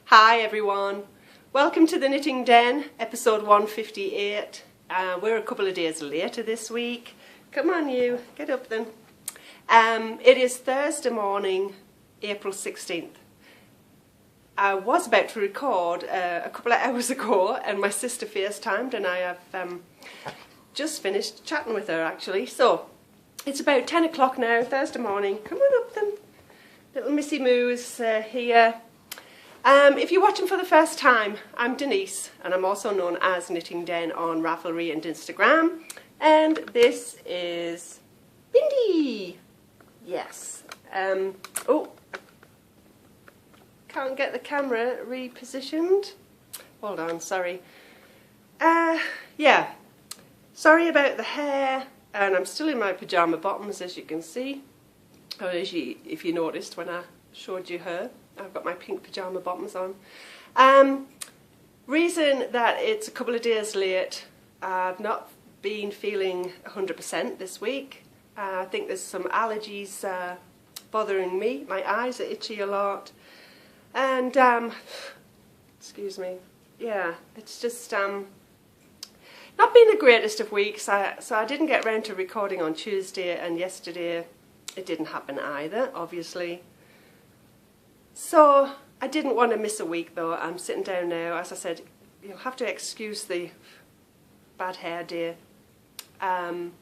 Hi everyone, welcome to the Knitting Den, episode 158. We're a couple of days later this week. Come on you, get up then. It is Thursday morning, April 16th. I was about to record a couple of hours ago and my sister FaceTimed and I have just finished chatting with her actually. So it's about 10 o'clock now, Thursday morning. Come on up then. Little Missy Moo's here. If you're watching for the first time, I'm Denise and I'm also known as Knitting Den on Ravelry and Instagram. And this is Bindi. Yes. Oh, can't get the camera repositioned. Hold on, sorry. Yeah, sorry about the hair, and I'm still in my pyjama bottoms as you can see. Or as if you noticed when I showed you her. I've got my pink pyjama bottoms on. Reason that it's a couple of days late, I've not been feeling 100% this week. I think there's some allergies bothering me. My eyes are itchy a lot. And, excuse me, yeah, it's just not been the greatest of weeks. So I didn't get round to recording on Tuesday, and yesterday it didn't happen either, obviously. So I didn't want to miss a week though. I'm sitting down now. As I said, you'll have to excuse the bad hair day. And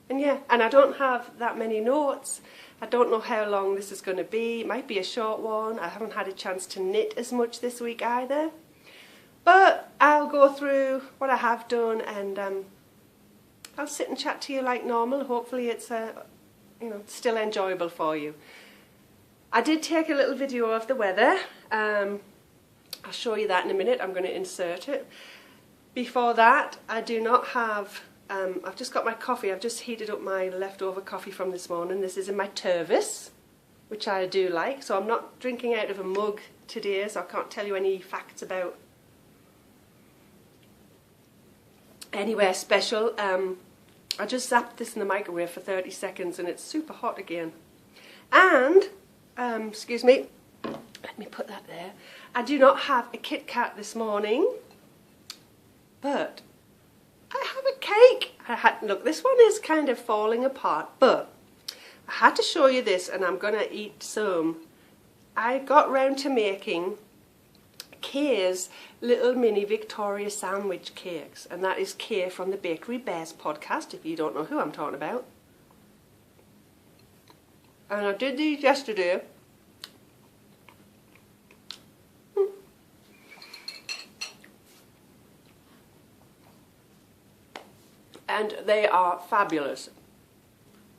yeah, and I don't have that many notes. I don't know how long this is going to be. It might be a short one. I haven't had a chance to knit as much this week either. But I'll go through what I have done and I'll sit and chat to you like normal. Hopefully it's still enjoyable for you. I did take a little video of the weather. I'll show you that in a minute. I'm going to insert it. Before that, I do not have, I've just got my coffee. I've just heated up my leftover coffee from this morning. This is in my Tervis, which I do like. So I'm not drinking out of a mug today, so I can't tell you any facts about anywhere special. I just zapped this in the microwave for 30 seconds and it's super hot again. And excuse me, let me put that there. I do not have a Kit Kat this morning, but I have a cake. Look, this one is kind of falling apart, but I had to show you this and I'm going to eat some. I got round to making Kay's little mini Victoria sandwich cakes, and that is Kay from the Bakery Bears podcast, if you don't know who I'm talking about. And I did these yesterday. And they are fabulous.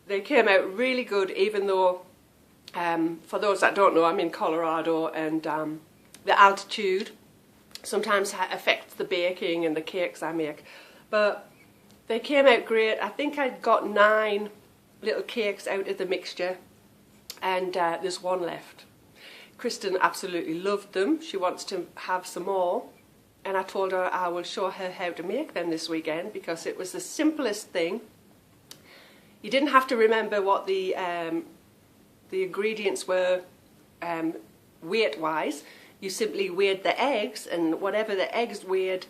They came out really good, even though, for those that don't know, I'm in Colorado and the altitude sometimes affects the baking and the cakes I make. But they came out great. I think I got 9 little cakes out of the mixture. And there's one left. Kristen absolutely loved them. She wants to have some more. And I told her I will show her how to make them this weekend because it was the simplest thing. You didn't have to remember what the ingredients were weight-wise. You simply weighed the eggs, and whatever the eggs weighed,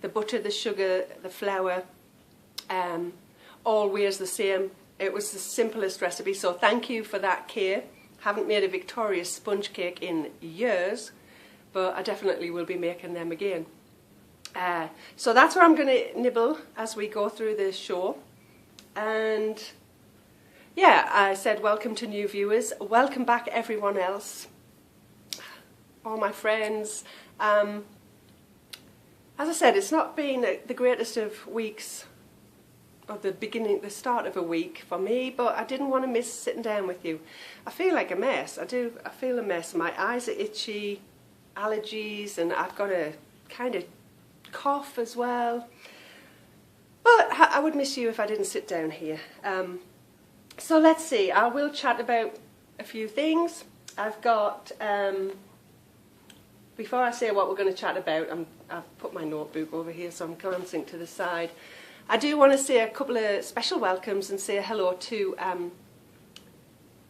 the butter, the sugar, the flour, all weighs the same. It was the simplest recipe, so thank you for that, Kay. Haven't made a Victoria sponge cake in years, but I definitely will be making them again. So that's where I'm going to nibble as we go through this show. And yeah, I said welcome to new viewers. Welcome back everyone else. All my friends. As I said, it's not been the greatest of weeks, or the start of a week for me, but I didn't want to miss sitting down with you. I feel like a mess. I feel a mess. My eyes are itchy, allergies, and I've got a kind of cough as well. But I would miss you if I didn't sit down here. So let's see. I will chat about a few things. I've got, before I say what we're going to chat about, I've put my notebook over here so I'm glancing to the side. I do want to say a couple of special welcomes and say hello to,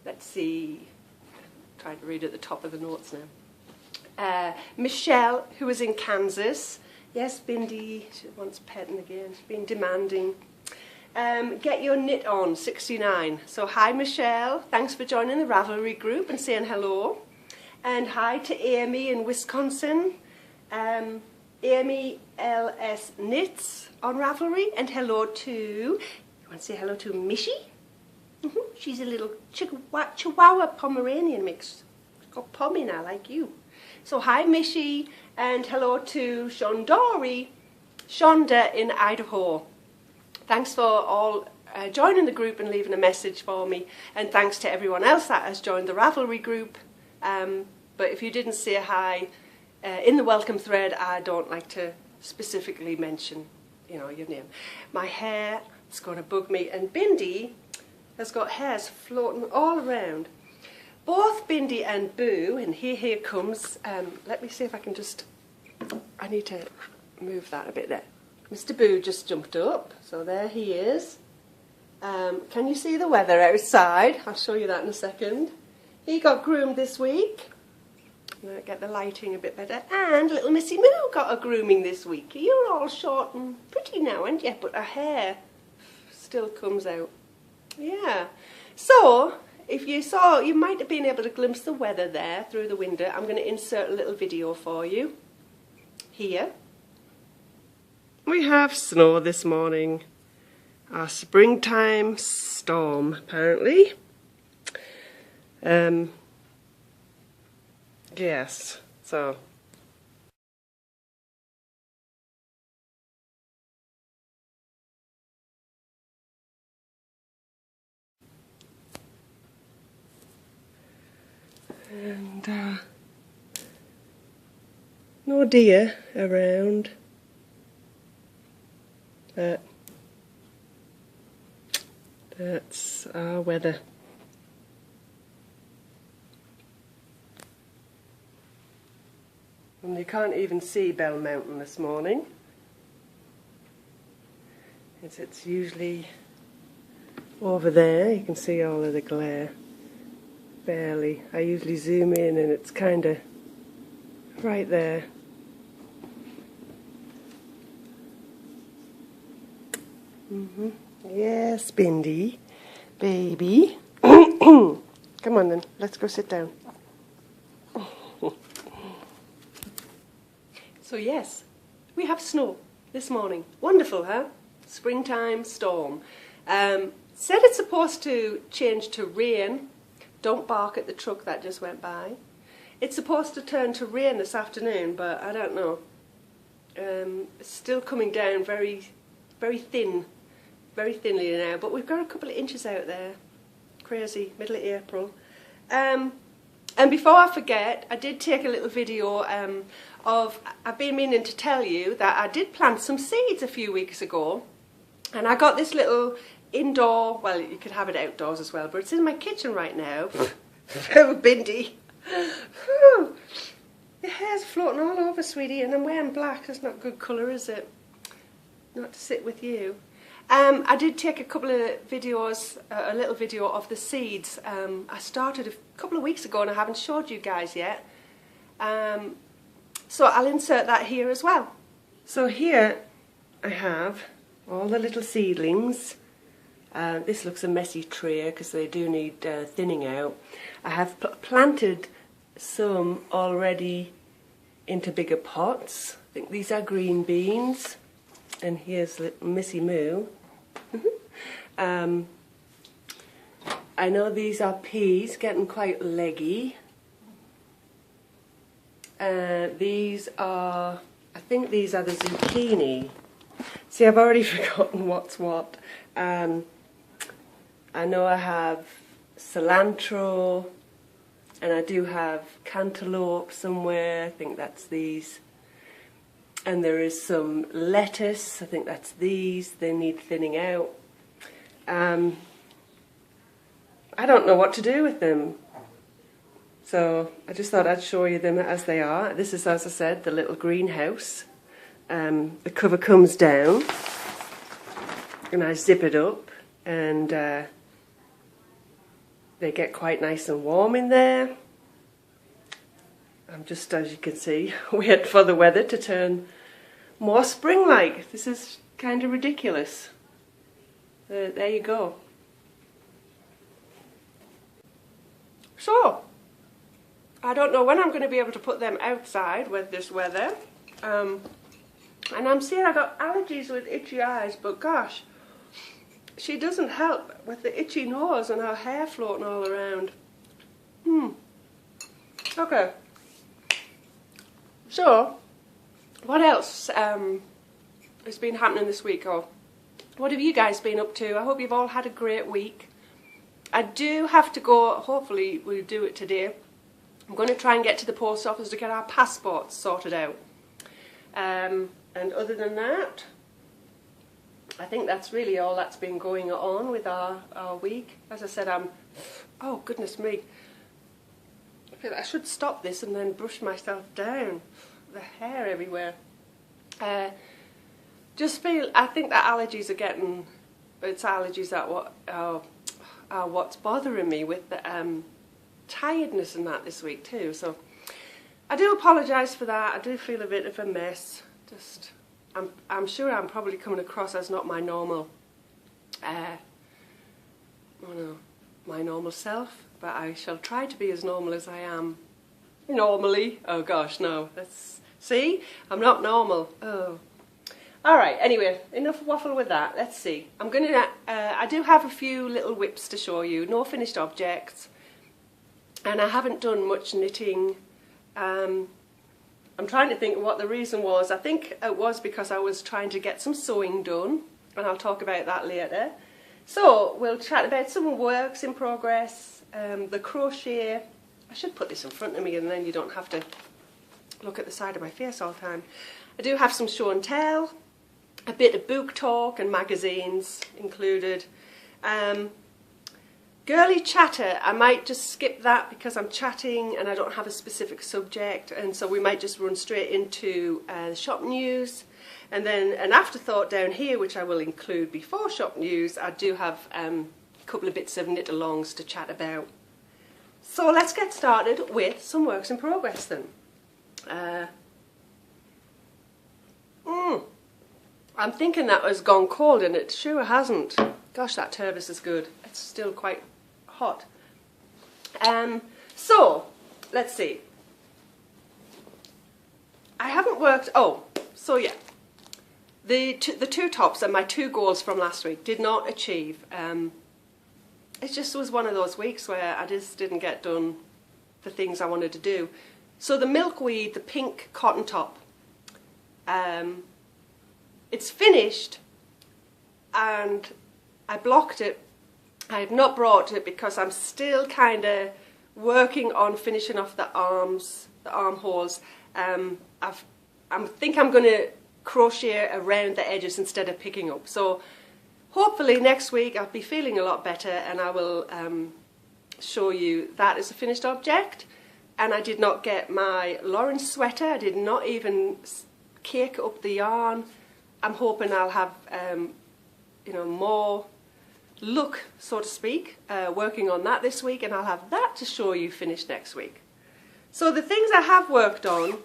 let's see, I'm trying to read at the top of the notes now. Michelle, who is in Kansas. Yes, Bindi, she wants petting again. She's been demanding. Get Your Knit On, 69. So hi Michelle, thanks for joining the Ravelry group and saying hello. And hi to Amy in Wisconsin. Amy LS Knits on Ravelry. And hello to, you want to say hello to Mishi? She's a little Chihuahua Pomeranian mix. She's got Pommy now, like you. So hi Mishi, and hello to Shondori, Shonda in Idaho. Thanks for all joining the group and leaving a message for me, and thanks to everyone else that has joined the Ravelry group. But if you didn't say hi in the welcome thread, I don't like to specifically mention, you know, your name. My hair is going to bug me, and Bindi has got hairs floating all around. Both Bindi and Boo, and here comes, let me see if I can just, I need to move that a bit there. Mr. Boo just jumped up, so there he is. Can you see the weather outside? I'll show you that in a second. He got groomed this week. I'm going to get the lighting a bit better. And little Missy Moo got a grooming this week. You're all short and pretty now, aren't you? But her hair still comes out. Yeah. So, if you saw, you might have been able to glimpse the weather there through the window. I'm going to insert a little video for you. Here. We have snow this morning. A springtime storm, apparently. Yes, so. And no deer around, but that's our weather. And you can't even see Bell Mountain this morning. It's usually over there. You can see all of the glare. Barely. I usually zoom in and it's kind of right there. Yes, Bindi, baby. Come on then, let's go sit down. So yes, we have snow this morning. Wonderful, huh? Springtime storm. Said it's supposed to change to rain. Don't bark at the truck that just went by. It's supposed to turn to rain this afternoon, but I don't know. It's still coming down very, very thin. Very thinly now, but we've got a couple of inches out there. Crazy, middle of April. And before I forget, I did take a little video of, I've been meaning to tell you that I did plant some seeds a few weeks ago, and I got this little indoor, well you could have it outdoors as well, but it's in my kitchen right now. Oh, Bindi. Your hair's floating all over, sweetie, and I'm wearing black. That's not good colour, is it? Not to sit with you. I did take a couple of videos, a little video of the seeds. I started a couple of weeks ago and I haven't showed you guys yet. So I'll insert that here as well. So here I have all the little seedlings. This looks a messy tray because they do need thinning out. I have planted some already into bigger pots. I think these are green beans. And here's little Missy Moo. I know these are peas, getting quite leggy. These are, I think these are the zucchini. See, I've already forgotten what's what. I know I have cilantro, and I do have cantaloupe somewhere. I think that's these. And there is some lettuce, I think that's these, they need thinning out. I don't know what to do with them. So I just thought I'd show you them as they are. This is, as I said, the little greenhouse. The cover comes down and I zip it up, and they get quite nice and warm in there. I'm just, as you can see, waiting for the weather to turn more spring-like. This is kind of ridiculous. There you go. So, I don't know when I'm going to be able to put them outside with this weather. And I'm seeing I got allergies with itchy eyes, but gosh, she doesn't help with the itchy nose and her hair floating all around. Okay. So, what else has been happening this week, or what have you guys been up to? I hope you've all had a great week. I do have to go, hopefully we'll do it today. I'm going to try and get to the post office to get our passports sorted out. And other than that, I think that's really all that's been going on with our week. As I said, oh goodness me, I feel like I should stop this and then brush myself down. The hair everywhere. I think that allergies are getting, it's allergies that are what's bothering me with the tiredness and that this week too. So I do apologise for that. I do feel a bit of a mess. Just, I'm sure I'm probably coming across as not my normal, my normal self, but I shall try to be as normal as I am normally. Oh gosh, no, see, I'm not normal. Oh. Alright, anyway, enough waffle with that. Let's see. I do have a few little whips to show you. No finished objects. And I haven't done much knitting. I'm trying to think what the reason was. I think it was because I was trying to get some sewing done. And I'll talk about that later. So, we'll chat about some works in progress. The crochet. I should put this in front of me and then you don't have to look at the side of my face all the time. I do have some show and tell. A bit of book talk and magazines included. Girly chatter, I might just skip that because I'm chatting and I don't have a specific subject, and so we might just run straight into the shop news. And then an afterthought down here, which I will include before shop news. I do have a couple of bits of knit-alongs to chat about. So let's get started with some works in progress then. I'm thinking that has gone cold and it sure hasn't. Gosh, that Tervis is good. It's still quite hot. So, let's see. I haven't worked, so yeah. The two tops and my two goals from last week did not achieve. It just was one of those weeks where I just didn't get done the things I wanted to do. So the milkweed, the pink cotton top, it's finished and I blocked it. I have not brought it because I'm still kind of working on finishing off the arms, the armholes. I think I'm going to crochet around the edges instead of picking up. So hopefully next week I'll be feeling a lot better and I will show you that as a finished object. And I did not get my Lauren sweater. I did not even cake up the yarn. I'm hoping I'll have, more luck, so to speak, working on that this week, and I'll have that to show you finished next week. So the things I have worked on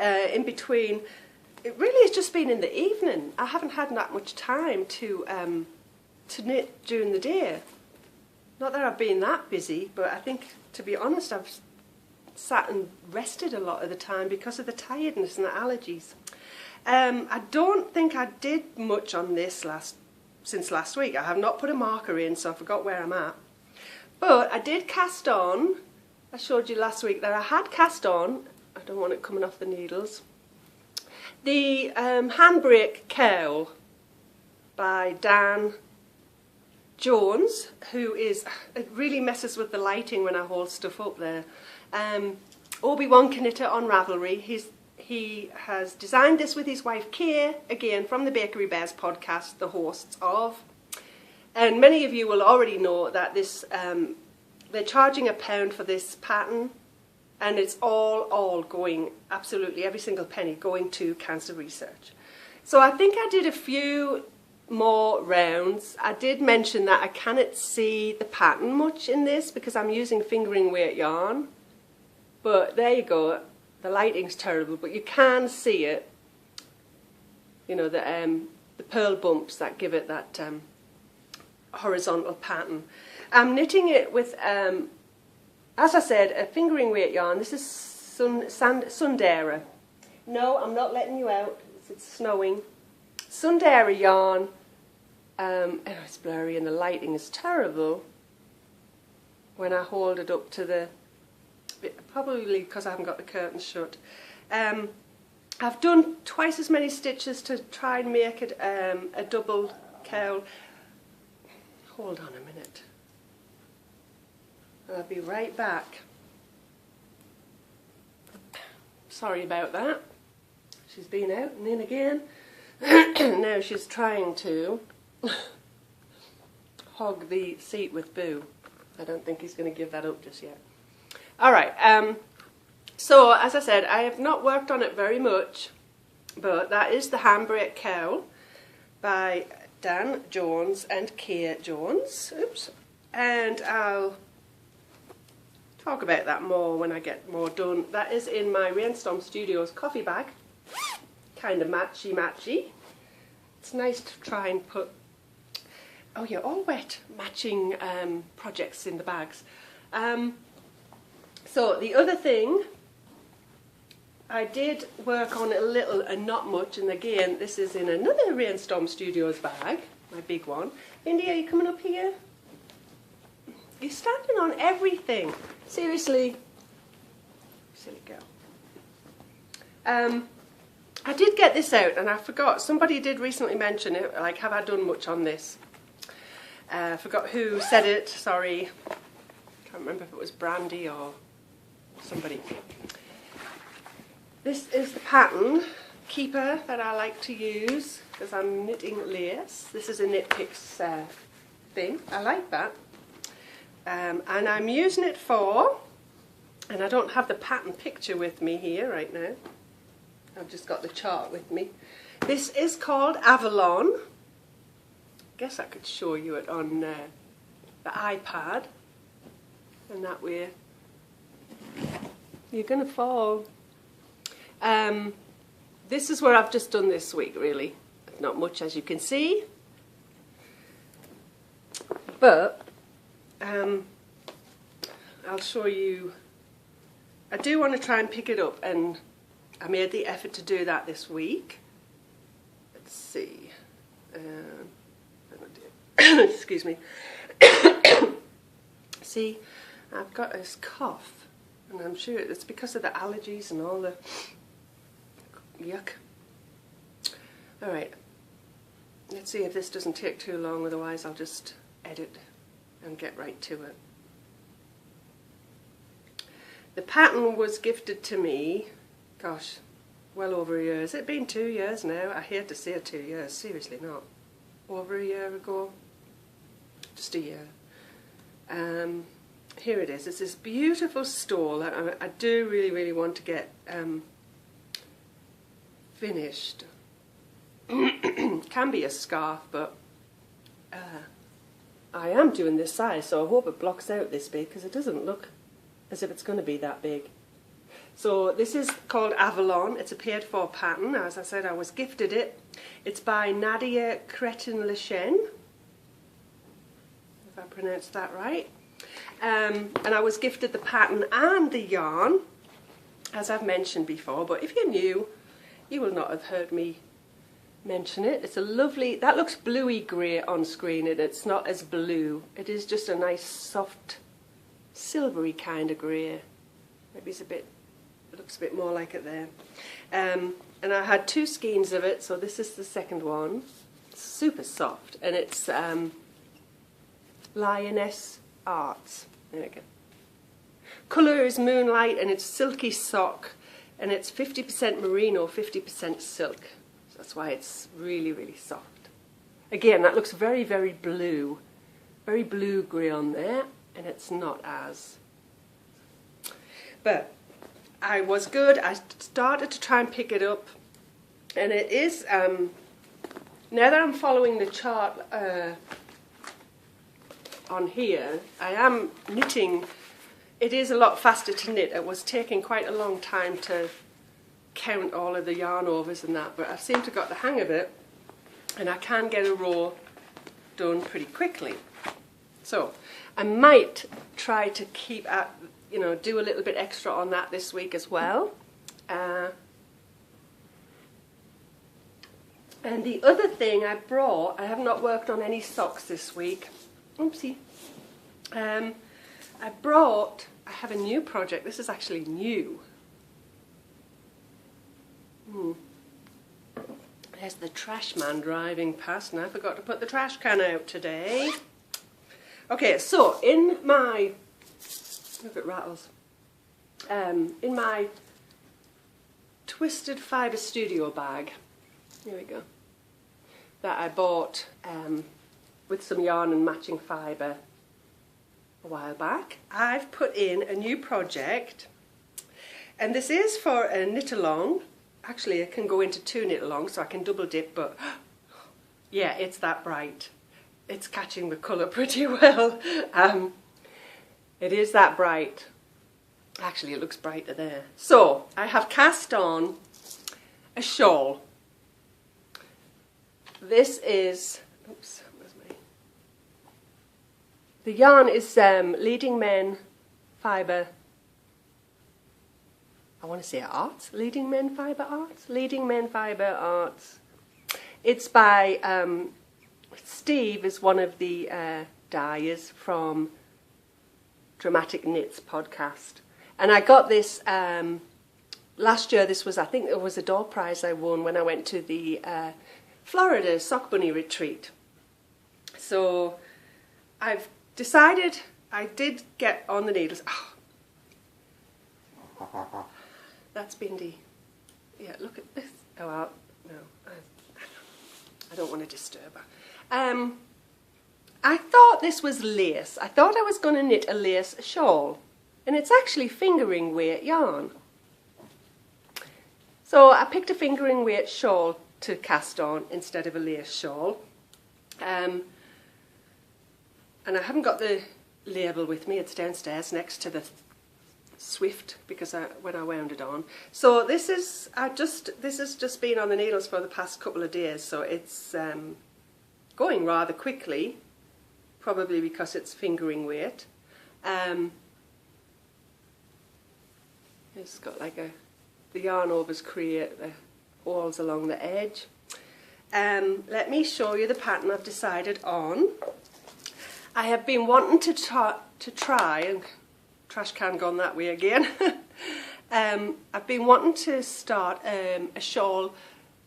in between, it really has just been in the evening. I haven't had that much time to knit during the day. Not that I've been that busy, but I think, to be honest, I've sat and rested a lot of the time because of the tiredness and the allergies. I don't think I did much on this since last week. I have not put a marker in, so I forgot where I'm at. But I did cast on. I showed you last week that I had cast on. I don't want it coming off the needles. The Handbrake Cowl by Dan Jones, who is, it really messes with the lighting when I hold stuff up there. Obi-Wan Knitter on Ravelry. He has designed this with his wife Kay, again from the Bakery Bears podcast, the hosts of. And many of you will already know that this they're charging £1 for this pattern, and it's all going, absolutely every single penny going to cancer research. So I think I did a few more rounds. I did mention that I cannot see the pattern much in this because I'm using fingering weight yarn. But there you go. The lighting's terrible, but you can see it. You know, the pearl bumps that give it that horizontal pattern. I'm knitting it with, as I said, a fingering weight yarn. This is Sundara. No, I'm not letting you out. It's snowing. Sundara yarn. Oh, it's blurry and the lighting is terrible when I hold it up to the... Probably because I haven't got the curtains shut. I've done twice as many stitches to try and make it a double cowl. Hold on a minute. I'll be right back. Sorry about that. She's been out and in again. Now she's trying to hog the seat with Boo. I don't think he's going to give that up just yet. Alright, so as I said, I have not worked on it very much, but that is the Handbrake Cowl by Dan Jones and Kay Jones. Oops. And I'll talk about that more when I get more done. That is in my Rainstorm Studios coffee bag. Kind of matchy-matchy. It's nice to try and put, oh yeah, all wet, matching projects in the bags. So the other thing, I did work on a little and not much, and again, this is in another Rainstorm Studios bag, my big one. Indy, are you coming up here? You're standing on everything. Seriously. Silly girl. I did get this out, and I forgot. Somebody did recently mention it, like, have I done much on this? I forgot who said it, sorry. Can't remember if it was Brandy or somebody. This is the pattern keeper that I like to use because I'm knitting lace. This is a Knit Picks thing. I like that. And I'm using it for, and I don't have the pattern picture with me here right now. I've just got the chart with me. This is called Avalon. I guess I could show you it on the iPad. And that way you're going to fall. This is what I've just done this week, really. Not much, as you can see. But I'll show you. I do want to try and pick it up, and I made the effort to do that this week. Let's see. Excuse me. See, I've got this cough, and I'm sure it's because of the allergies and all the yuck. Alright, let's see if this doesn't take too long, otherwise I'll just edit and get right to it. The pattern was gifted to me, gosh, well over a year. Has it been 2 years now? I hate to say 2 years, seriously not. Over a year ago? Just a year. Here it is. It's this beautiful stole that I do really want to get finished. Can be a scarf, but I am doing this size, so I hope it blocks out this big, because it doesn't look as if it's going to be that big. So this is called Avalon. It's a paid for pattern. As I said, I was gifted it. It's by Nadia Cretin-Lechen, if I pronounced that right. And I was gifted the pattern and the yarn, as I've mentioned before, but if you're new, you will not have heard me mention it. It's a lovely, that looks bluey grey on screen, and it's not as blue. It is just a nice soft silvery kind of grey. Maybe it's a bit, it looks a bit more like it there. And I had 2 skeins of it, so this is the second one. It's super soft, and it's Lioness Arts. There we go. Colour is Moonlight, and it's silky sock, and it's 50% merino, 50% silk. So that's why it's really soft. Again, that looks very blue, very blue grey on there, and it's not as. But I was good. I started to try and pick it up, and it is. Now that I'm following the chart on here, I am knitting it is a lot faster to knit. It was taking quite a long time to count all of the yarn overs and that, but I seem to have got the hang of it, and I can get a row done pretty quickly. So I might try to keep at, you know, do a little bit extra on that this week as well. And the other thing I brought, I have not worked on any socks this week. Oopsie. I have a new project. This is actually new. There's the trash man driving past, and I forgot to put the trash can out today. Okay, so in my, look it rattles, in my Twisted Fibre Studio bag, here we go, that I bought with some yarn and matching fibre a while back, I've put in a new project, and this is for a knit along. Actually, it can go into 2 knit alongs, so I can double dip, but yeah, it's that bright. It's catching the colour pretty well. It is that bright. Actually, it looks brighter there. So, I have cast on a shawl. This is, oops, where's my, the yarn is Leading Men Fibre, I want to say Arts, Leading Men Fibre Arts? Leading Men Fibre Arts. It's by, Steve is one of the dyers from Dramatic Knits podcast. And I got this last year. This was, I think it was a door prize I won when I went to the Florida Sock Bunny retreat. So I've decided, I did get on the needles. Oh, that's Bindi. Yeah, look at this. Oh, well, no, I don't want to disturb her. I thought this was lace. I thought I was going to knit a lace shawl, and it's actually fingering weight yarn. So I picked a fingering weight shawl to cast on instead of a lace shawl. And I haven't got the label with me. It's downstairs next to the Swift, because when I wound it on. So this is just been on the needles for the past couple of days, so it's going rather quickly, probably because it's fingering weight. It's got like the yarn overs create the holes along the edge. Let me show you the pattern I've decided on. I have been wanting to try, and trash can gone that way again. I've been wanting to start a shawl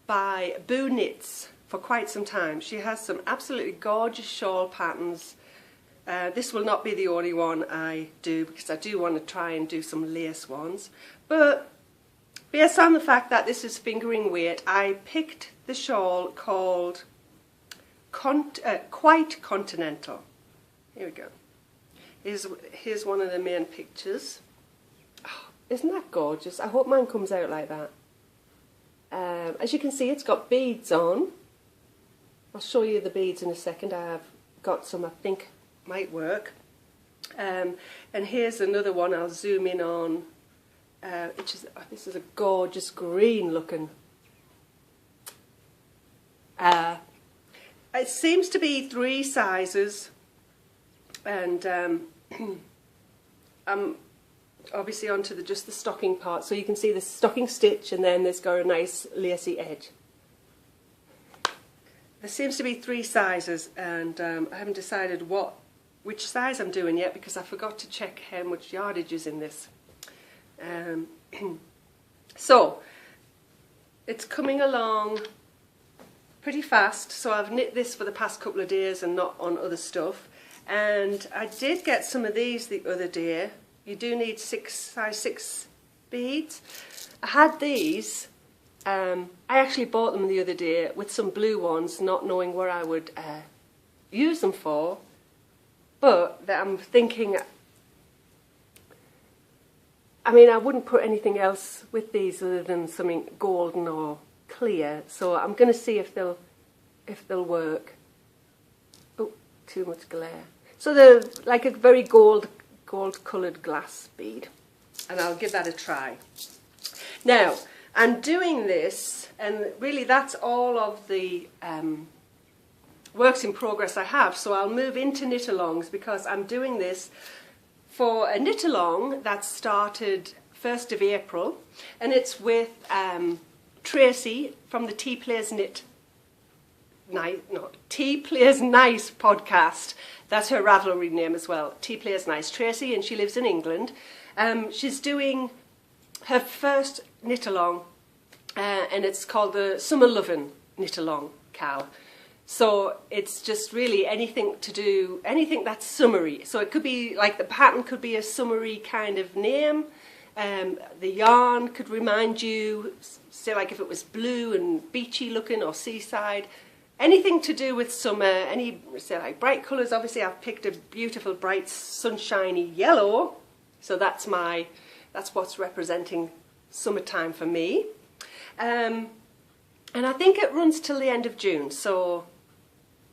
by Boo Knits for quite some time. She has some absolutely gorgeous shawl patterns. This will not be the only one I do, because I do want to try and do some lace ones. But based on the fact that this is fingering weight, I picked the shawl called Quite Continental. Here we go. Here's one of the main pictures. Oh, isn't that gorgeous? I hope mine comes out like that. As you can see, it's got beads on. I'll show you the beads in a second. I've got some I think might work. And here's another one I'll zoom in on. This is a gorgeous green looking. It seems to be 3 sizes. And I'm obviously onto just the stocking part, so you can see the stocking stitch, and then there's got a nice lacy edge. There seems to be 3 sizes, and I haven't decided which size I'm doing yet, because I forgot to check how much yardage is in this. So it's coming along pretty fast. So I've knit this for the past couple of days and not on other stuff. And I did get some of these the other day. You do need size 6 beads. I had these. I actually bought them the other day with some blue ones, not knowing where I would use them for. But I'm thinking, I mean, I wouldn't put anything else with these other than something golden or clear. So I'm going to see if they'll work. Oh, too much glare. So they're like a very gold coloured glass bead, and I'll give that a try. Now I'm doing this, and really that's all of the works in progress I have, so I'll move into knit-alongs because I'm doing this for a knit-along that started 1st of April, and it's with Tracy from the Tea Plays Nice podcast. That's her Ravelry name as well, Tea Plays Nice. Tracy, and she lives in England. She's doing her first knit-along, and it's called the Summer Lovin' Knit-along, Cal. So it's just really anything that's summery. So it could be like the pattern could be a summery kind of name. The yarn could remind you, say like if it was blue and beachy looking or seaside. Anything to do with summer, any, say like bright colours. Obviously I've picked a beautiful bright sunshiny yellow. So that's what's representing summertime for me. And I think it runs till the end of June, so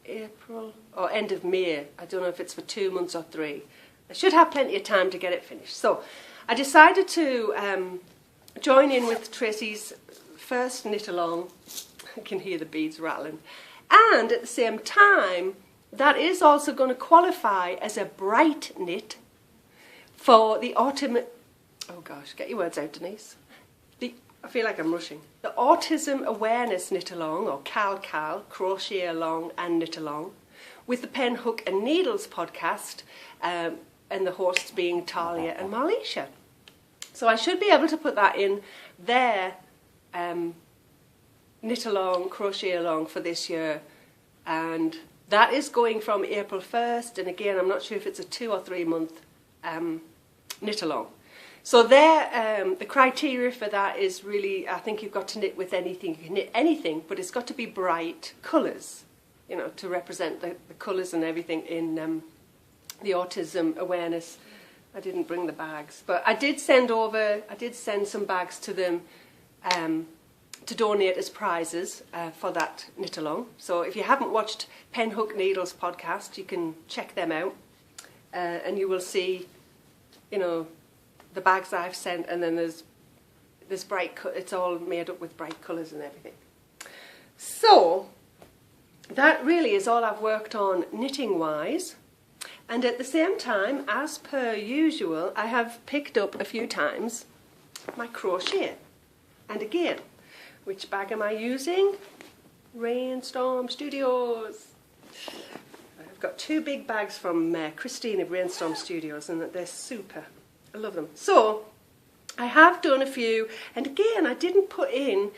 April or end of May. I don't know if it's for 2 months or 3. I should have plenty of time to get it finished. So I decided to join in with Tracy's first knit along. I can hear the beads rattling. And at the same time, that is also going to qualify as a bright knit for the autumn. Oh gosh, get your words out, Denise. I feel like I'm rushing. The Autism Awareness Knit Along, or Cal, Crochet Along and Knit Along, with the Pen, Hook and Needles podcast, and the hosts being Talia and Marlisha. So I should be able to put that in their knit along, crochet along for this year, and that is going from April 1st, and again I'm not sure if it's a 2 or 3 month knit along. So there, the criteria for that is really, I think you've got to knit with anything. You can knit anything, but it's got to be bright colours, you know, to represent the colours and everything in the autism awareness. I didn't bring the bags, but I did send some bags to them to donate as prizes for that knit along. So if you haven't watched Pen, Hook, Needles podcast, you can check them out, and you will see, you know, the bags I've sent, and then there's bright. It's all made up with bright colours and everything. So that really is all I've worked on knitting wise. And at the same time, as per usual, I have picked up a few times my crochet. And again, which bag am I using? Rainstorm Studios. I've got 2 big bags from Christine of Rainstorm Studios, and they're super. I love them. So I have done a few, and again I didn't put in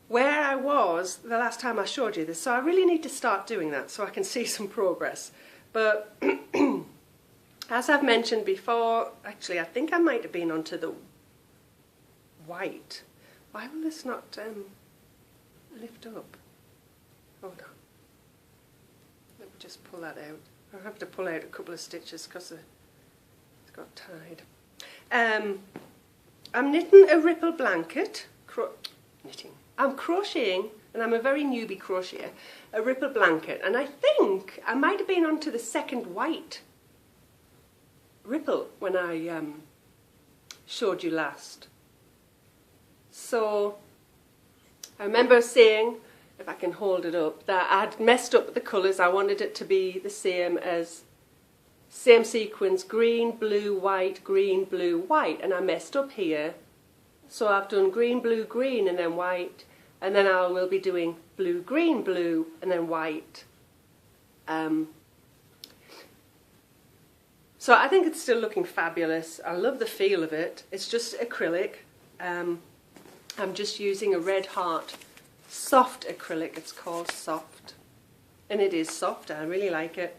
where I was the last time I showed you this, so I really need to start doing that so I can see some progress. But as I've mentioned before, actually I think I might have been onto the white. Why will this not lift up? Hold on. Let me just pull that out. I'll have to pull out a couple of stitches because it's got tied. I'm knitting a ripple blanket. I'm crocheting, and I'm a very newbie crocheter, a ripple blanket, and I think I might have been onto the second white ripple when I showed you last. So I remember saying, if I can hold it up, that I'd messed up the colours. I wanted it to be the same sequence, green, blue, white, and I messed up here. So I've done green, blue, and then white, and then I will be doing blue, blue, and then white. So I think it's still looking fabulous. I love the feel of it. It's just acrylic. I'm just using a Red Heart soft acrylic. It's called Soft, and it is soft. I really like it.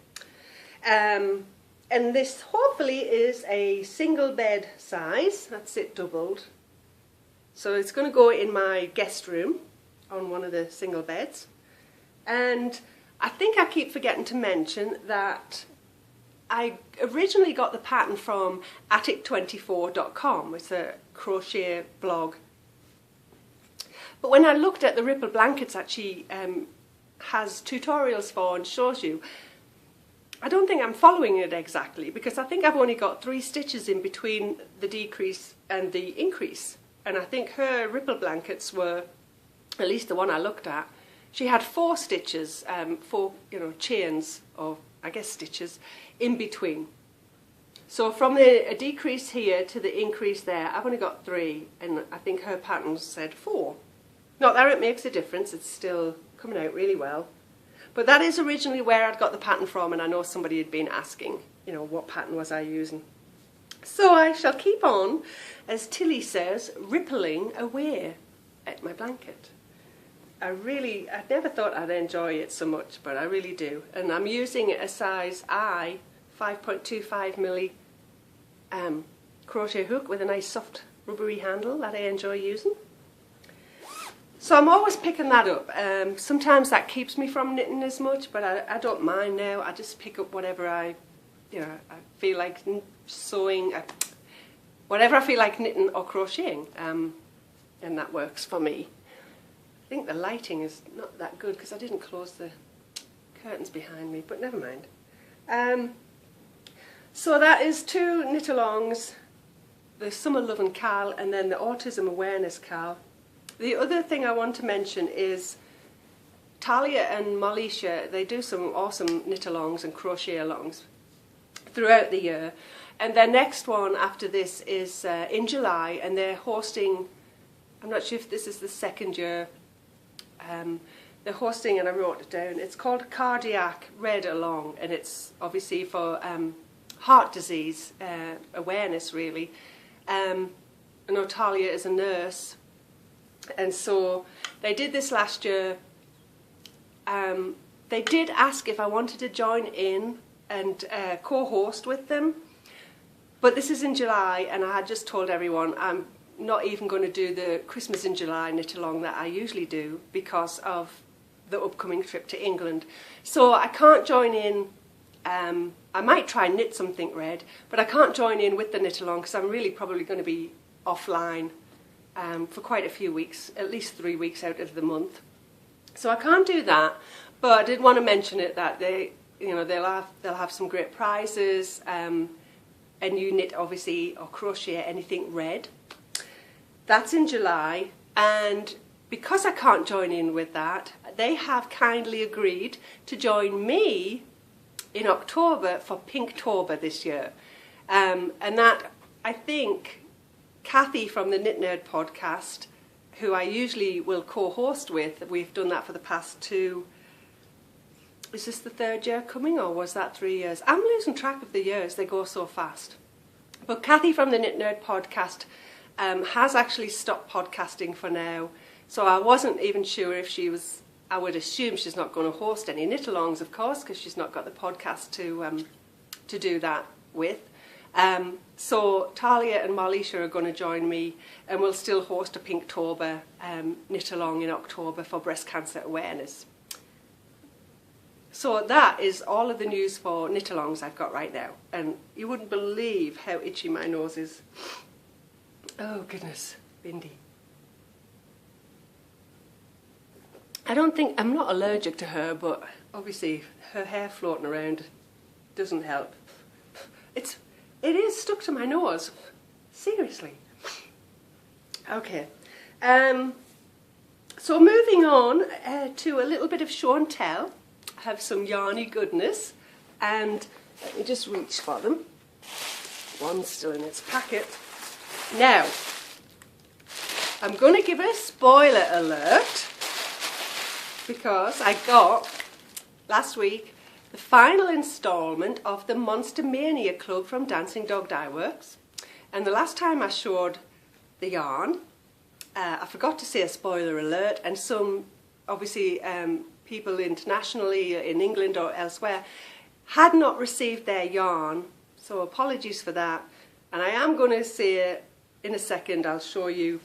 And this hopefully is a single bed size. That's it, doubled. So it's going to go in my guest room on one of the single beds. And I think I keep forgetting to mention that I originally got the pattern from attic24.com. It's a crochet blog. But when I looked at the ripple blankets that she has tutorials for and shows you, I don't think I'm following it exactly, because I think I've only got 3 stitches in between the decrease and the increase. And I think her ripple blankets were, at least the one I looked at, she had 4 stitches, 4 chains, or I guess stitches, in between. So from the decrease here to the increase there, I've only got 3, and I think her pattern said 4. Not that it makes a difference, it's still coming out really well. But that is originally where I'd got the pattern from, and I know somebody had been asking, what pattern was I using. So I shall keep on, as Tilly says, rippling away at my blanket. I never thought I'd enjoy it so much, but I really do. And I'm using a size I 5.25 milli crochet hook with a nice soft rubbery handle that I enjoy using. So I'm always picking that up. Sometimes that keeps me from knitting as much, but I don't mind now. I just pick up whatever I feel like sewing, whatever I feel like knitting or crocheting, and that works for me. I think the lighting is not that good because I didn't close the curtains behind me, but never mind. So that is 2 knit-alongs, the Summer Lovin' Cal and then the Autism Awareness Cal. The other thing I want to mention is Talia and Malisha, they do some awesome knit-alongs and crochet-alongs throughout the year. And their next one after this is in July, and they're hosting, I'm not sure if this is the 2nd year, they're hosting, and I wrote it down, it's called Cardiac Read Along, and it's obviously for heart disease awareness, really. I know Talia is a nurse, and so they did this last year. They did ask if I wanted to join in and co-host with them, but this is in July, and I had just told everyone I'm not even going to do the Christmas in July knit-along that I usually do because of the upcoming trip to England. So I can't join in. I might try and knit something red, but I can't join in with the knit-along because I'm really probably going to be offline for quite a few weeks, at least 3 weeks out of the month. So I can't do that, but I did want to mention it that they'll have some great prizes, and you knit obviously or crochet anything red. That's in July, and because I can't join in with that, they have kindly agreed to join me in October for Pinktober this year. And that, I think, Kathy from the Knit Nerd podcast, who I usually will co-host with, we've done that for the past 2, is this the 3rd year coming, or was that 3 years? I'm losing track of the years, they go so fast. But Kathy from the Knit Nerd podcast has actually stopped podcasting for now, so I wasn't even sure if she was, I would assume she's not going to host any knit-alongs, of course, because she's not got the podcast to do that with. So Talia and Malisha are going to join me, and we'll still host a Pinktober knit-along in October for breast cancer awareness. So that is all of the news for knit-alongs I've got right now, and you wouldn't believe how itchy my nose is. Oh goodness, Bindi. I'm not allergic to her, but obviously her hair floating around doesn't help. It is stuck to my nose. Seriously. Okay. So moving on to a little bit of show and tell. I have some yarny goodness, and let me just reach for them. One's still in its packet. Now, I'm going to give a spoiler alert, because I got, last week, the final instalment of the Monster Mania Club from Dancing Dog Dye Works. And the last time I showed the yarn, I forgot to say a spoiler alert, and some, obviously, people internationally, in England or elsewhere, had not received their yarn, so apologies for that. And I am going to say, in a second, I'll show you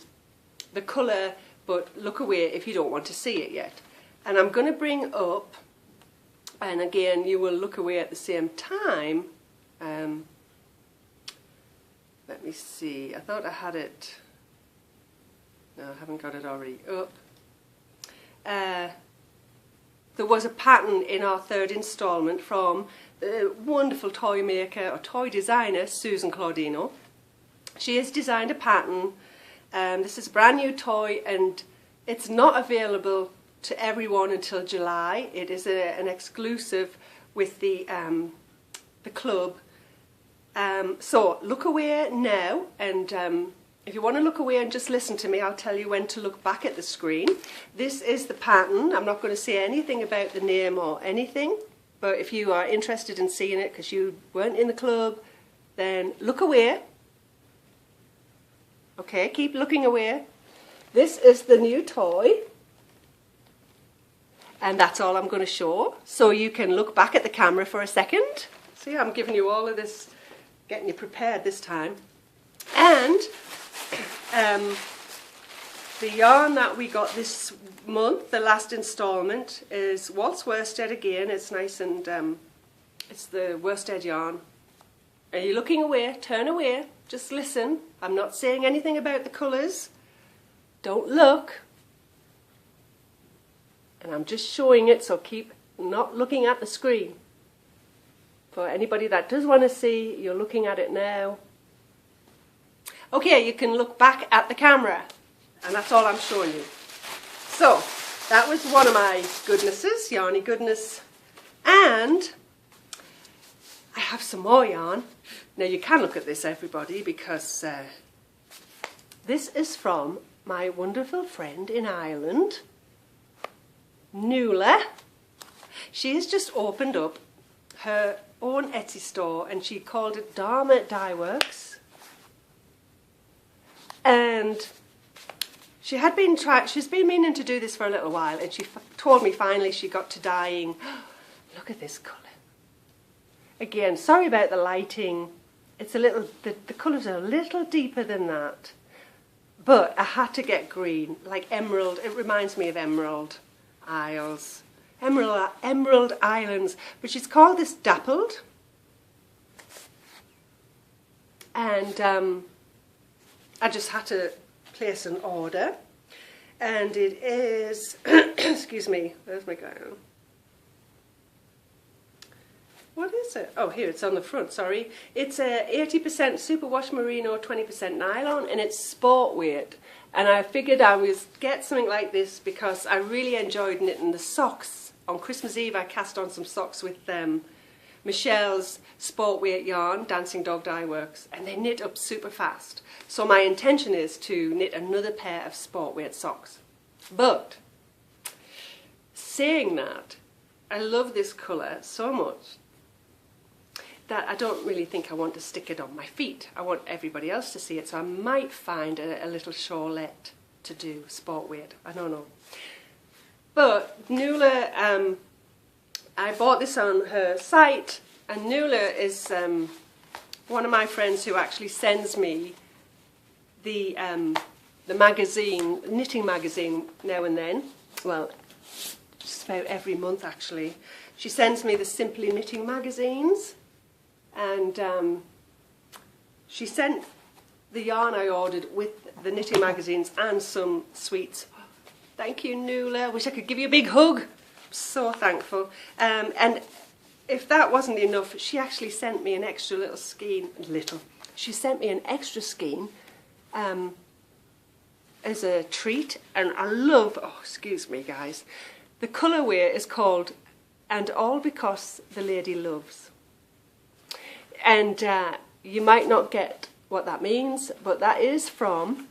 the colour, but look away if you don't want to see it yet. And I'm going to bring up, and again you will look away at the same time, let me see, I thought I had it, no I haven't got it already up. There was a pattern in our 3rd instalment from wonderful toy maker or toy designer, Susan Claudino. She has designed a pattern. This is a brand new toy, and it's not available to everyone until July. It is an exclusive with the club. So look away now, and if you want to look away and just listen to me, I'll tell you when to look back at the screen. This is the pattern. I'm not going to say anything about the name or anything, but if you are interested in seeing it because you weren't in the club, then look away. Okay, keep looking away. This is the new toy, and that's all I'm going to show. So you can look back at the camera for a second. See, I'm giving you all of this, getting you prepared this time. And the yarn that we got this month, the last instalment, is Waltz Worsted again. It's nice, and it's the worsted yarn. Are you looking away? Turn away. Just listen. I'm not saying anything about the colours. Don't look. And I'm just showing it, so keep not looking at the screen. For anybody that does want to see, you're looking at it now. Okay, you can look back at the camera, and that's all I'm showing you. So, that was one of my goodnesses, yarny goodness, and I have some more yarn. Now you can look at this, everybody, because this is from my wonderful friend in Ireland, Nuala. She has just opened up her own Etsy store, and she called it Dharma Dye Works. And she's been meaning to do this for a little while, and she told me finally she got to dyeing. Look at this colour. Again, sorry about the lighting. It's a little, the colours are a little deeper than that. But I had to get green, like emerald. It reminds me of Emerald Isles. Emerald Islands. But she's called this Dappled. And I just had to place an order, and it is, excuse me, where's my guy? What is it? Oh, here, it's on the front, sorry. It's a 80% superwash merino, 20% nylon, and it's sport weight. And I figured I would get something like this because I really enjoyed knitting the socks. On Christmas Eve, I cast on some socks with Michelle's sport weight yarn, Dancing Dog Dye Works, and they knit up super fast. So my intention is to knit another pair of sport weight socks. But saying that, I love this colour so much that I don't really think I want to stick it on my feet. I want everybody else to see it, so I might find a little shawlette to do sport weight. I don't know. But Nuala, I bought this on her site, and Nuala is one of my friends who actually sends me the magazine, knitting magazine, now and then. Well, just about every month actually. She sends me the Simply Knitting magazines, and she sent the yarn I ordered with the knitting magazines and some sweets. Thank you, Nuala. Wish I could give you a big hug. So thankful. And if that wasn't enough, she actually sent me an extra little skein. She sent me an extra skein as a treat, and I love, oh, excuse me guys, the colourway is called And All Because the Lady Loves. And you might not get what that means, but that is from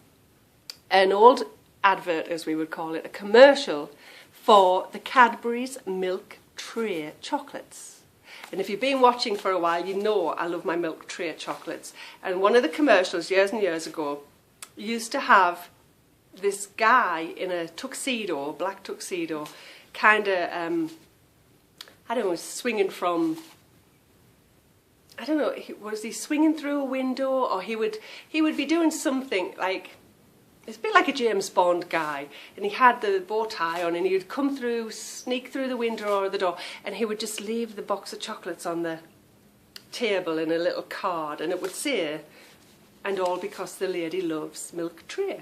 an old advert, as we would call it, a commercial for the Cadbury's Milk Tray chocolates. And if you've been watching for a while, you know I love my Milk Tray chocolates. And one of the commercials years and years ago used to have this guy in a tuxedo, black tuxedo, kind of, I don't know, swinging from, I don't know, was he swinging through a window, or he would be doing something like, it's a bit like a James Bond guy, and he had the bow tie on, and he would come through, sneak through the window or the door, and he would just leave the box of chocolates on the table in a little card, and it would say, And All Because the Lady Loves Milk Tray.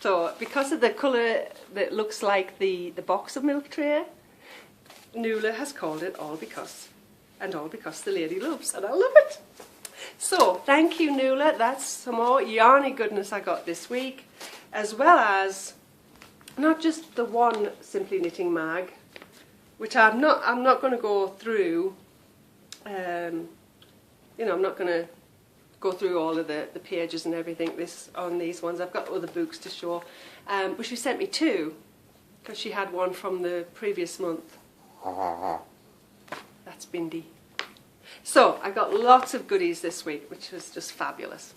So because of the colour that looks like the box of Milk Tray, Nuala has called it All Because And all because the lady loves, and I love it. So, thank you, Nuala. That's some more yarny goodness I got this week, as well as not just the one Simply Knitting mag, which I'm not going to go through. You know, I'm not going to go through all of the pages and everything on these ones. I've got other books to show. But she sent me two, because she had one from the previous month. That's Bindi. So, I got lots of goodies this week, which was just fabulous.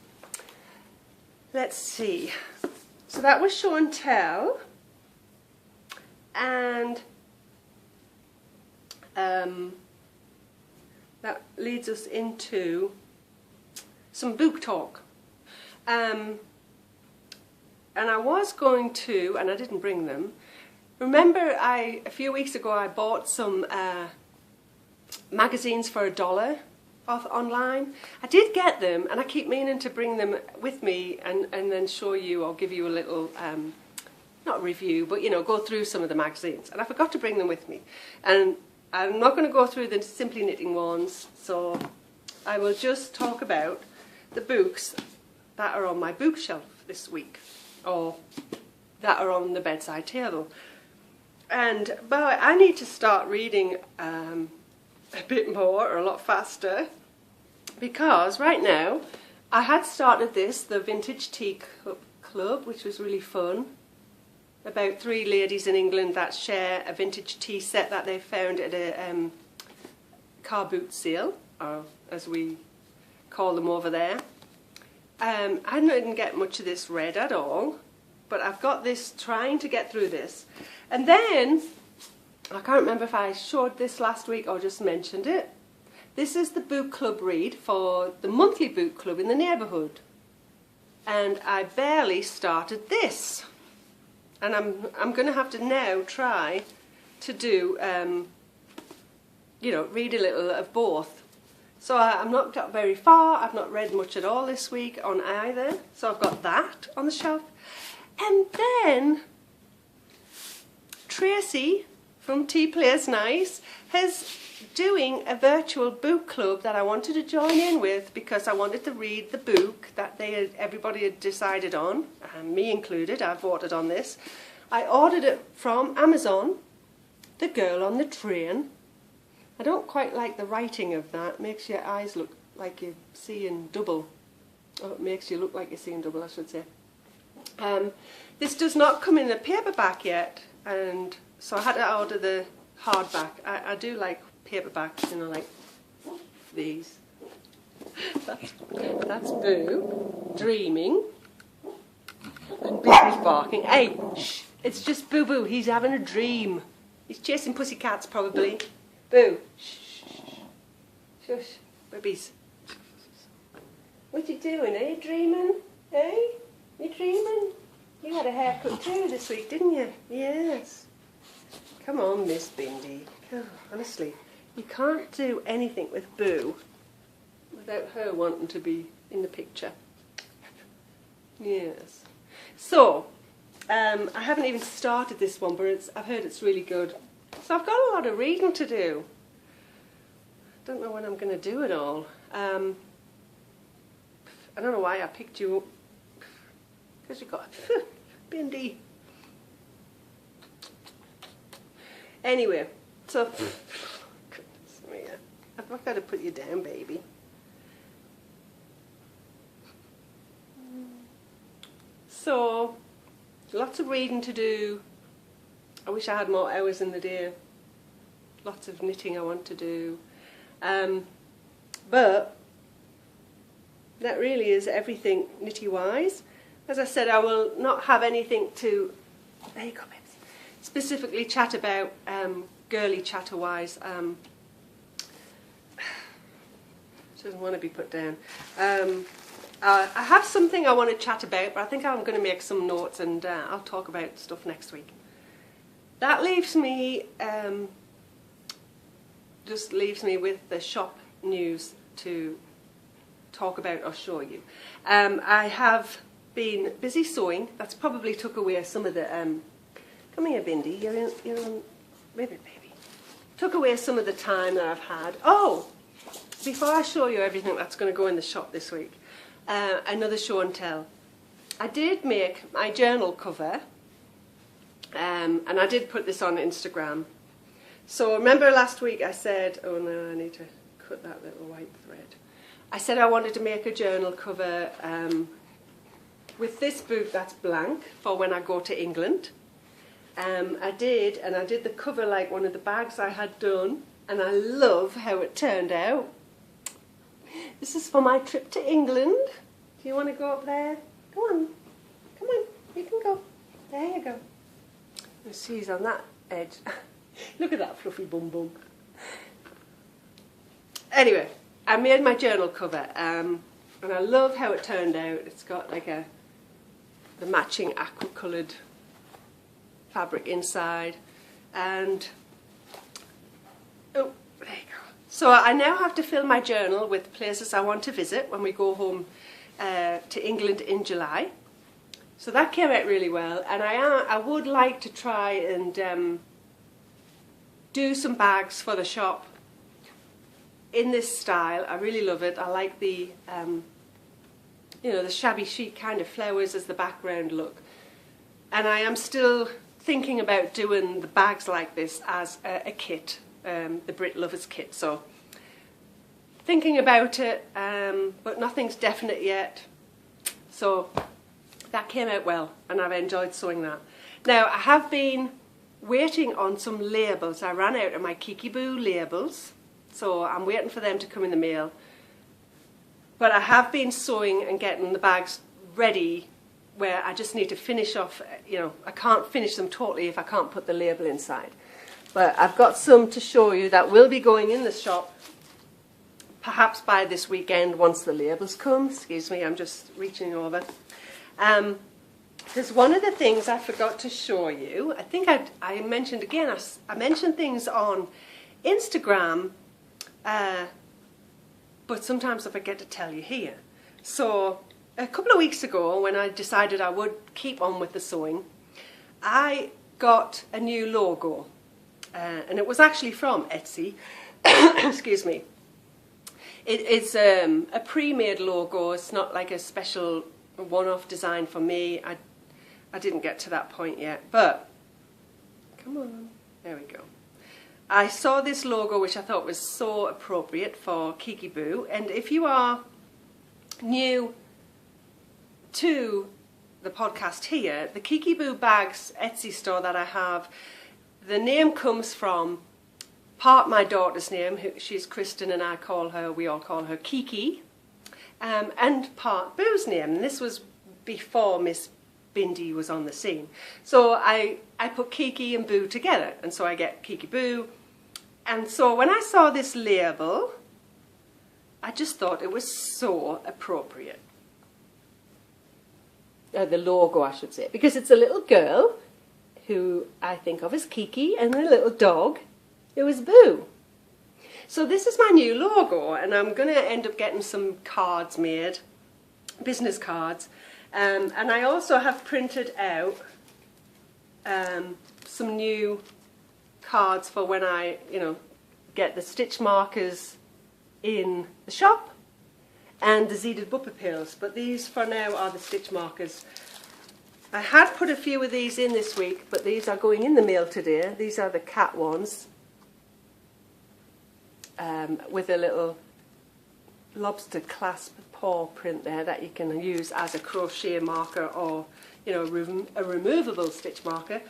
Let's see. So that was show and tell. And that leads us into some book talk. And I was going to, and I didn't bring them. Remember a few weeks ago I bought some magazines for $1 off online. I did get them, and I keep meaning to bring them with me and then show you or give you a little, not review, but you know, go through some of the magazines. And I forgot to bring them with me. And I'm not going to go through the Simply Knitting ones, so I will just talk about the books that are on my bookshelf this week, or that are on the bedside table. And but I need to start reading a bit more, or a lot faster, because right now I had started the Vintage Tea Club, which was really fun, about 3 ladies in England that share a vintage tea set that they found at a car boot sale, or as we call them over there. I didn't get much of this read at all, but I've got this, trying to get through this. And then, I can't remember if I showed this last week or just mentioned it. This is the book club read for the monthly book club in the neighbourhood. And I barely started this. And I'm going to have to now try to do, you know, read a little of both. So I'm not got very far. I've not read much at all this week on either. So I've got that on the shelf. And then Tracy from Tea Plays Nice is doing a virtual book club that I wanted to join in with, because I wanted to read the book that everybody had decided on, me included. I voted on this. I ordered it from Amazon, The Girl on the Train. I don't quite like the writing of that. It makes your eyes look like you're seeing double. Or it makes you look like you're seeing double, I should say. This does not come in the paperback yet, and so I had to order the hardback. I do like paperbacks, you know, like these. That's Boo, dreaming, and Busy's barking. Hey, shh, it's just Boo Boo, he's having a dream. He's chasing pussycats, probably. Boo, shh, shush, babies. What you doing? Are you dreaming? Hey? You dreaming? You had a haircut too this week, didn't you? Yes. Come on, Miss Bindi. Oh, honestly, you can't do anything with Boo without her wanting to be in the picture. Yes. So, I haven't even started this one, but I've heard it's really good. So I've got a lot of reading to do. I don't know when I'm going to do it all. I don't know why I picked you up. Because you got Bindi. Anyway, so goodness me, I've got to put you down, baby. So, lots of reading to do. I wish I had more hours in the day. Lots of knitting I want to do. But that really is everything knitty-wise. As I said, I will not have anything to, there you go, babes, specifically chat about, girly chatter-wise. Doesn't want to be put down. I have something I want to chat about, but I think I'm going to make some notes, and I'll talk about stuff next week. That leaves me, just leaves me with the shop news to talk about or show you. I have been busy sewing. That's probably took away some of the, come here, Bindi, you're on ribbon, baby. Took away some of the time that I've had. Oh, before I show you everything that's going to go in the shop this week, another show and tell. I did make my journal cover, and I did put this on Instagram. So remember last week I said, oh no, I need to cut that little white thread. I said I wanted to make a journal cover with this book that's blank for when I go to England. I did, and I did the cover like one of the bags I had done, and I love how it turned out. This is for my trip to England. Do you want to go up there? Go on. Come on, you can go. There you go. She's on that edge. Look at that fluffy bum bum. Anyway, I made my journal cover, and I love how it turned out. It's got like the matching aqua coloured fabric inside, and oh, there you go. So I now have to fill my journal with places I want to visit when we go home to England in July. So that came out really well, and I would like to try and do some bags for the shop in this style. I really love it. I like the you know, the shabby chic kind of flowers as the background look, and I am still thinking about doing the bags like this as a kit, the Brit Lovers kit. So thinking about it, but nothing's definite yet. So that came out well, and I've enjoyed sewing that. Now I have been waiting on some labels. I ran out of my Kiki Boo labels, so I'm waiting for them to come in the mail. But I have been sewing and getting the bags ready, where I just need to finish off, you know, I can't finish them totally if I can't put the label inside. But I've got some to show you that will be going in the shop, perhaps by this weekend once the labels come. Excuse me, I'm just reaching over. There's one of the things I forgot to show you. I think I mentioned again, I mentioned things on Instagram, but sometimes I forget to tell you here. So a couple of weeks ago, when I decided I would keep on with the sewing, I got a new logo, and it was actually from Etsy. Excuse me. It's a pre-made logo. It's not like a special one-off design for me. I didn't get to that point yet, but come on, there we go. I saw this logo which I thought was so appropriate for Kiki Boo, and if you are new to the podcast here, the Kiki Boo Bags Etsy store that I have, the name comes from part my daughter's name, she's Kristen and we all call her Kiki, and part Boo's name, and this was before Miss Bindi was on the scene. So I put Kiki and Boo together, and so I get Kiki Boo. And so when I saw this label, I just thought it was so appropriate. The logo, I should say, because it's a little girl who I think of as Kiki, and a little dog who is Boo. So this is my new logo, and I'm going to end up getting some cards made, business cards. And I also have printed out some new cards for when I, you know, get the stitch markers in the shop and the Zeded Bupper pills. But these for now are the stitch markers. I had put a few of these in this week, but these are going in the mail today. These are the cat ones, with a little lobster clasp paw print there that you can use as a crochet marker, or, you know, a removable stitch marker.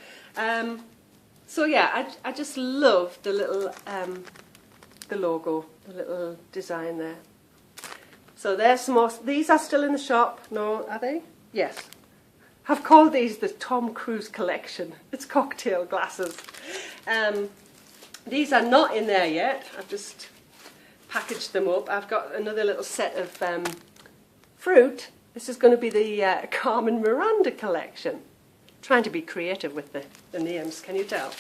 So yeah, I just love the little the logo, the little design there. So there's some more. These are still in the shop. No, are they? Yes. I've called these the Tom Cruise collection. It's cocktail glasses. These are not in there yet. I've just packaged them up. I've got another little set of fruit. This is going to be the Carmen Miranda collection. Trying to be creative with the names, can you tell?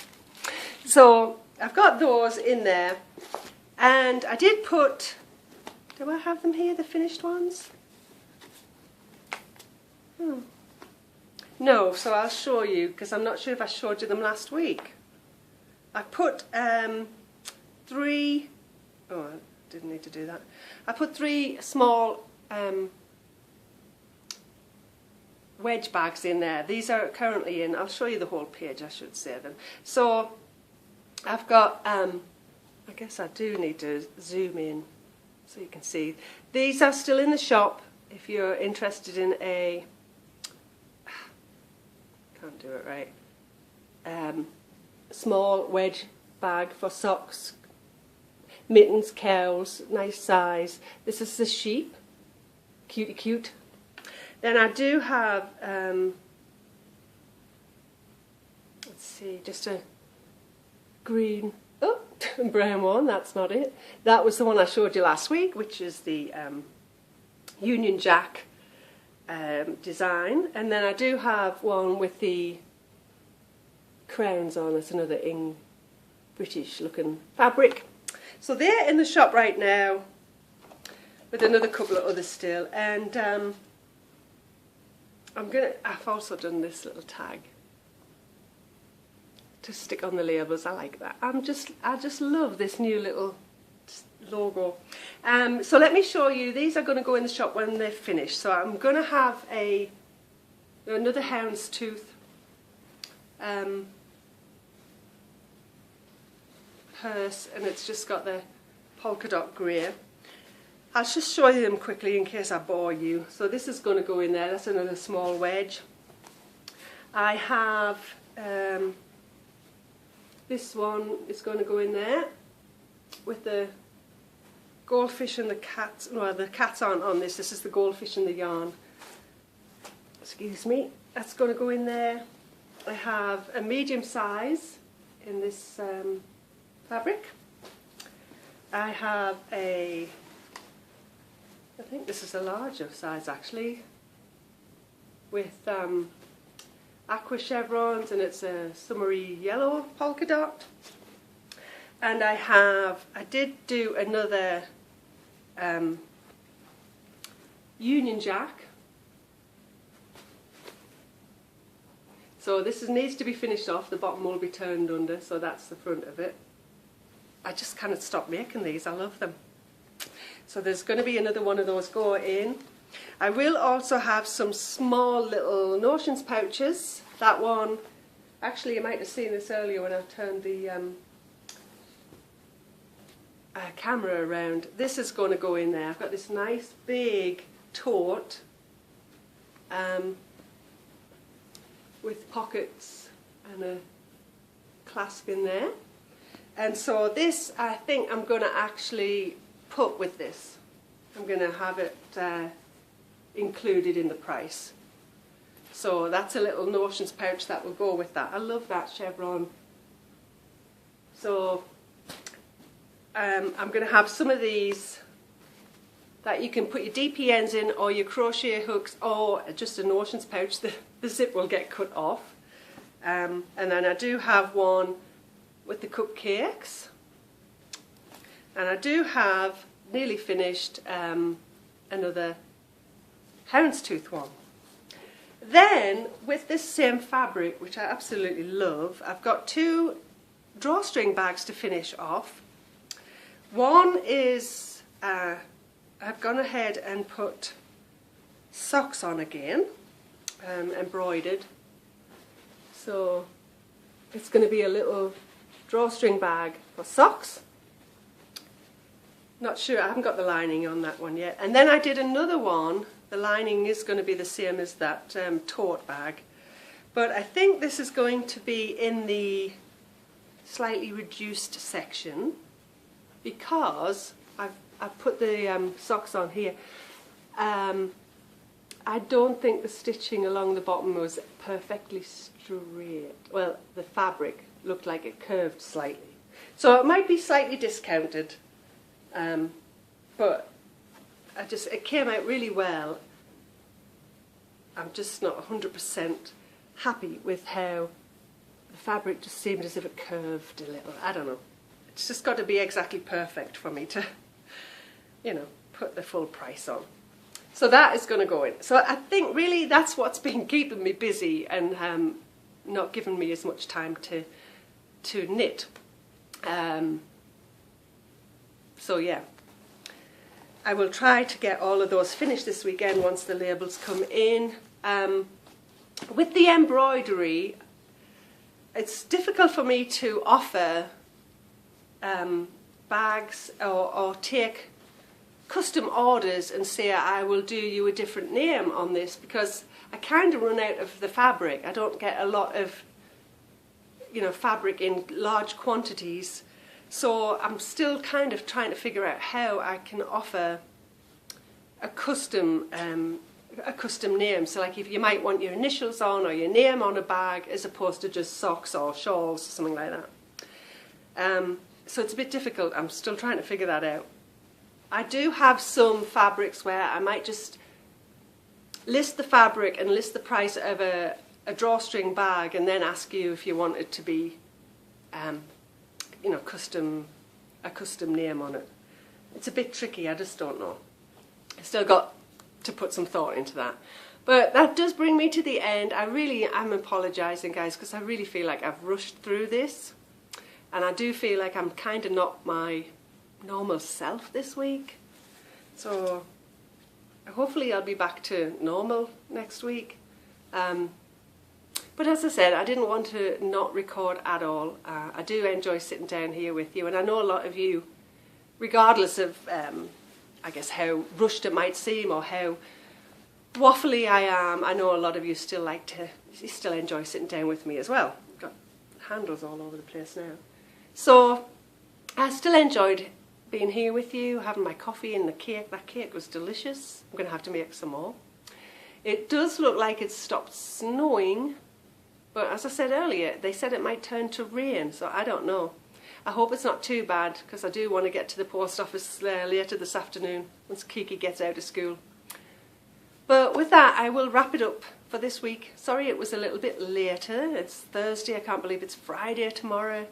So I've got those in there, and I did put, do I have them here, the finished ones? No, so I'll show you, because I'm not sure if I showed you them last week. I put 3, oh, didn't need to do that. I put 3 small wedge bags in there. These are currently in, I'll show you the whole page, I should say them. So I've got, I guess I do need to zoom in so you can see. These are still in the shop if you're interested in a, can't do it right, small wedge bag for socks, mittens, cows, nice size. This is the sheep, cutie cute. Then I do have, let's see, just a green, oh, brown one, that's not it. That was the one I showed you last week, which is the Union Jack design. And then I do have one with the crowns on. It's another British looking fabric. So they're in the shop right now with another couple of others still. And I've also done this little tag to stick on the labels. I like that. I just love this new little logo. So let me show you. These are going to go in the shop when they're finished. So I'm going to have another houndstooth purse, and it's just got the polka dot grey. I'll just show you them quickly in case I bore you. So this is going to go in there. That's another small wedge. I have this one is going to go in there with the goldfish and the cats. Well, the cats aren't on this. This is the goldfish and the yarn. Excuse me. That's going to go in there. I have a medium size in this fabric. I have I think this is a larger size actually, with aqua chevrons, and it's a summery yellow polka dot. And I did do another Union Jack. So this needs to be finished off. The bottom will be turned under, so that's the front of it. I just cannot stop making these. I love them. So there's going to be another one of those go in. I will also have some small little notions pouches. That one, actually you might have seen this earlier when I turned the camera around. This is going to go in there. I've got this nice big tote with pockets and a clasp in there. And so this, I think I'm going to actually put with this. I'm going to have it included in the price. So that's a little notions pouch that will go with that. I love that chevron. So I'm going to have some of these that you can put your DPNs in, or your crochet hooks, or just a notions pouch. The zip will get cut off. And then I do have one with the cupcakes. And I do have, nearly finished, another houndstooth one. Then, with this same fabric, which I absolutely love, I've got 2 drawstring bags to finish off. One is, I've gone ahead and put socks on again, embroidered. So, it's going to be a little drawstring bag for socks. Not sure, I haven't got the lining on that one yet. And then I did another one. The lining is going to be the same as that tote bag. But I think this is going to be in the slightly reduced section, because I've put the socks on here. I don't think the stitching along the bottom was perfectly straight. Well, the fabric looked like it curved slightly. So it might be slightly discounted. But it came out really well. I'm just not 100% happy with how the fabric just seemed as if it curved a little. I don't know. It's just got to be exactly perfect for me to, you know, put the full price on. So that is going to go in. So I think really that's what's been keeping me busy and not giving me as much time to knit. So yeah, I will try to get all of those finished this weekend once the labels come in. With the embroidery, it's difficult for me to offer bags or take custom orders and say I will do you a different name on this, because I kind of run out of the fabric. I don't get a lot of fabric in large quantities, so I'm still kind of trying to figure out how I can offer a custom name. So like if you might want your initials on or your name on a bag as opposed to just socks or shawls or something like that. So it's a bit difficult. I'm still trying to figure that out. I do have some fabrics where I might just list the fabric and list the price of a drawstring bag and then ask you if you want it to be a custom name on it. It's a bit tricky, I just don't know. I've still got to put some thought into that. But that does bring me to the end. I'm apologising, guys, because I really feel like I've rushed through this, and I do feel like I'm kind of not my normal self this week. So hopefully I'll be back to normal next week. But as I said, I didn't want to not record at all. I do enjoy sitting down here with you, and I know a lot of you, regardless of I guess how rushed it might seem or how waffly I am, I know a lot of you still enjoy sitting down with me as well. I've got handles all over the place now. So I still enjoyed being here with you, having my coffee and the cake. That cake was delicious. I'm going to have to make some more. It does look like it's stopped snowing, but as I said earlier, they said it might turn to rain, so I don't know. I hope it's not too bad, because I do want to get to the post office later this afternoon once Kiki gets out of school. But with that, I will wrap it up for this week. Sorry it was a little bit later. It's Thursday. I can't believe it's Friday tomorrow.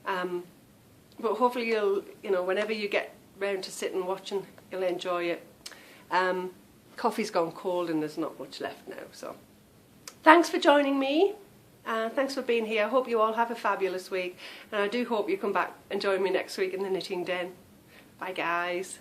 But hopefully you'll, whenever you get round to sit and watching, you'll enjoy it. Coffee's gone cold and there's not much left now. So thanks for joining me. Thanks for being here. I hope you all have a fabulous week, and I do hope you come back and join me next week in the knitting den. Bye guys.